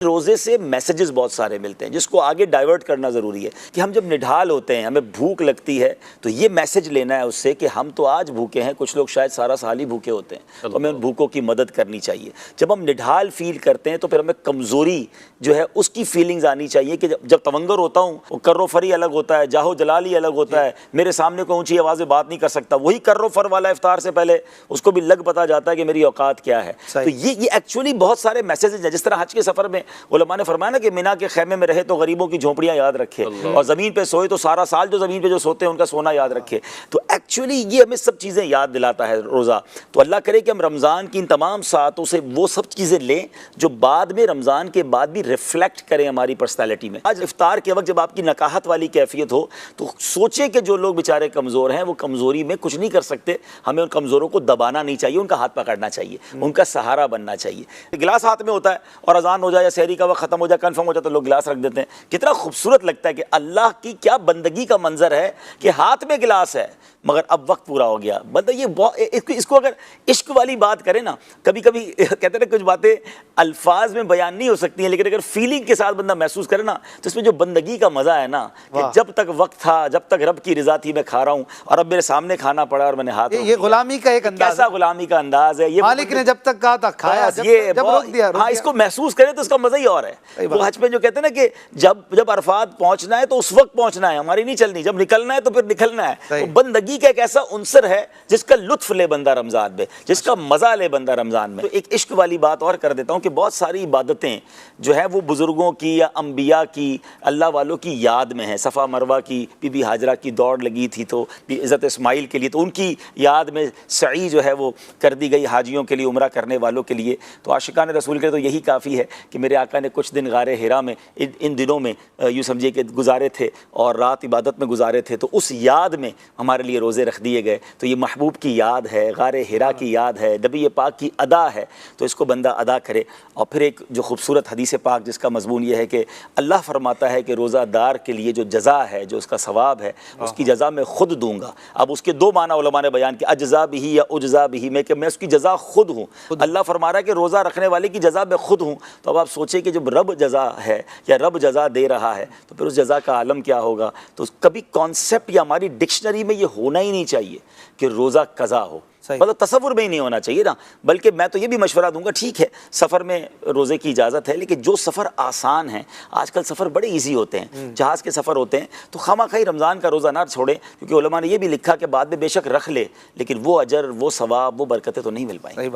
रोज़े से मैसेजेस बहुत सारे मिलते हैं जिसको आगे डाइवर्ट करना ज़रूरी है कि हम जब निढाल होते हैं, हमें भूख लगती है, तो ये मैसेज लेना है उससे कि हम तो आज भूखे हैं, कुछ लोग शायद सारा साल ही भूखे होते हैं, तो हमें उन भूखों की मदद करनी चाहिए। जब हम निढाल फील करते हैं तो फिर हमें कमज़ोरी जो है उसकी फीलिंग्स आनी चाहिए कि जब तवंगर होता हूँ वो कर्रो फरी अलग होता है, जाहो जलाली अलग होता है, मेरे सामने कोई ऊँची आवाज़ में बात नहीं कर सकता, वही कर्रो फर वाला इफ्तार से पहले उसको भी लग पता जाता है कि मेरी औकात क्या है। तो ये एक्चुअली बहुत सारे मैसेजेस हैं। जिस तरह हज के सफ़र में उलमा ने फरमाया ना कि मिना के खैमे में रहे तो गरीबों की झोंपड़ियां याद रखे और ज़मीन पे सोए तो सारा साल जो ज़मीन पे जो सोते हैं उनका सोना याद रखे। तो एक्चुअली ये हमें सब चीज़ें याद दिलाता है रोज़ा। तो अल्लाह करे कि हम रमज़ान की इन तमाम सातों से वो सब चीज़ें लें जो बाद में रमज़ान के बाद भी रिफ्लेक्ट करें हमारी पर्सनैलिटी में। आज इफ्तार के वक्त जब आपकी नकाहत वाली कैफियत हो तो सोचे कि जो लोग बेचारे कमज़ोर हैं वो कमज़ोरी में कुछ नहीं कर सकते, हमें उन कमज़ोरों को दबाना नहीं चाहिए, उनका हाथ पकड़ना चाहिए, उनका सहारा बनना चाहिए। गिलास हाथ में होता है और अजान हो जाए या सहरी का वक्त ख़त्म हो जाए, कन्फर्म हो जाए तो लोग गिलास रख देते हैं। कितना खूबसूरत लगता है कि अल्लाह की क्या बंदगी का मंजर है कि हाथ में गिलास है मगर अब वक्त पूरा हो गया। मतलब ये इसको अगर इश्क वाली बात करें ना, कभी कभी कहते हैं ना कुछ बातें अल्फाज में बयान नहीं हो सकती हैं, लेकिन अगर फीलिंग के साथ बंदा महसूस करे ना तो इसमें जो बंदगी का मज़ा है ना कि जब तक वक्त था, जब तक रब की रज़ा थी मैं खा रहा हूँ और अब मेरे सामने खाना पड़ा और मैंने हाथ ये गुलामी का एक अंदाज, कैसा गुलामी का अंदाज है। ये मालिक ने जब तक कहा था खाया, जब रोक दिया। हाँ, इसको महसूस करें तो इसका मज़ा ही और है। वो हज पे जो कहते हैं ना कि जब अरफात पहुंचना है तो उस वक्त पहुंचना है, हमारी नहीं चलनी, जब निकलना है तो फिर निकलना है। तो बंदगी का एक ऐसा उनसर है जिसका लुत्फ ले बंदा रमजान में, जिसका मजा ले बंदा रमजान में। तो एक इश्क वाली बात और कर देता हूँ कि बहुत सारी इबादतें जो है वो बुजुर्गों की या अंबिया की, अल्लाह वालों की याद में है। सफ़ा मरवा की बीबी हाजरा की दौड़ लगी थी तो इज़्ज़त इस्माइल के लिए, तो उनकी याद में सई जो है वो कर दी गई हाजियों के लिए, उम्रा करने वालों के लिए। तो आशिकान रसूल के लिए तो यही काफ़ी है कि मेरे आका ने कुछ दिन गारे हिरा में इन दिनों में यूँ समझिए कि गुजारे थे और रात इबादत में गुजारे थे, तो उस याद में हमारे लिए रोज़े रख दिए गए। तो ये महबूब की याद है, गारे हिरा की याद है, नबी पाक की अदा है, तो इसको बंदा अदा करे। और फिर एक जो खूबसूरत हदीस पाक जिसका मजमून ये है कि अल्लाह फरमाता है कि रोज़ादार के लिए जो जज़ा है, जो उसका सवाब है, उसकी जज़ा मैं खुद दूंगा। अब उसके दो माना उलमा ने बयान किया, अज्जा बिही या उज्जा बिही में, कि मैं उसकी जज़ा खुद हूँ। अल्लाह फरमा रहा है कि रोज़ा रखने वाले की जज़ा मैं खुद हूँ। तो अब आप सोचें कि जब रब जज़ा है या रब जज़ा दे रहा है तो फिर उस जज़ा का आलम क्या होगा। तो कभी कॉन्सेप्ट या हमारी डिक्शनरी में ये होना ही नहीं चाहिए कि रोज़ा कज़ा हो, मतलब तसव्वुर में ही नहीं होना चाहिए ना। बल्कि मैं तो ये भी मशवरा दूंगा, ठीक है सफ़र में रोज़े की इजाज़त है, लेकिन जो सफ़र आसान है, आजकल सफ़र बड़े इजी होते हैं, जहाज़ के सफ़र होते हैं, तो खामखाई रमज़ान का रोज़ा ना छोड़ें, क्योंकि उलमा ने ये भी लिखा कि बाद में बेशक रख ले लेकिन वो अजर, वो सवाब, वो बरकतें तो नहीं मिल पाएंगी।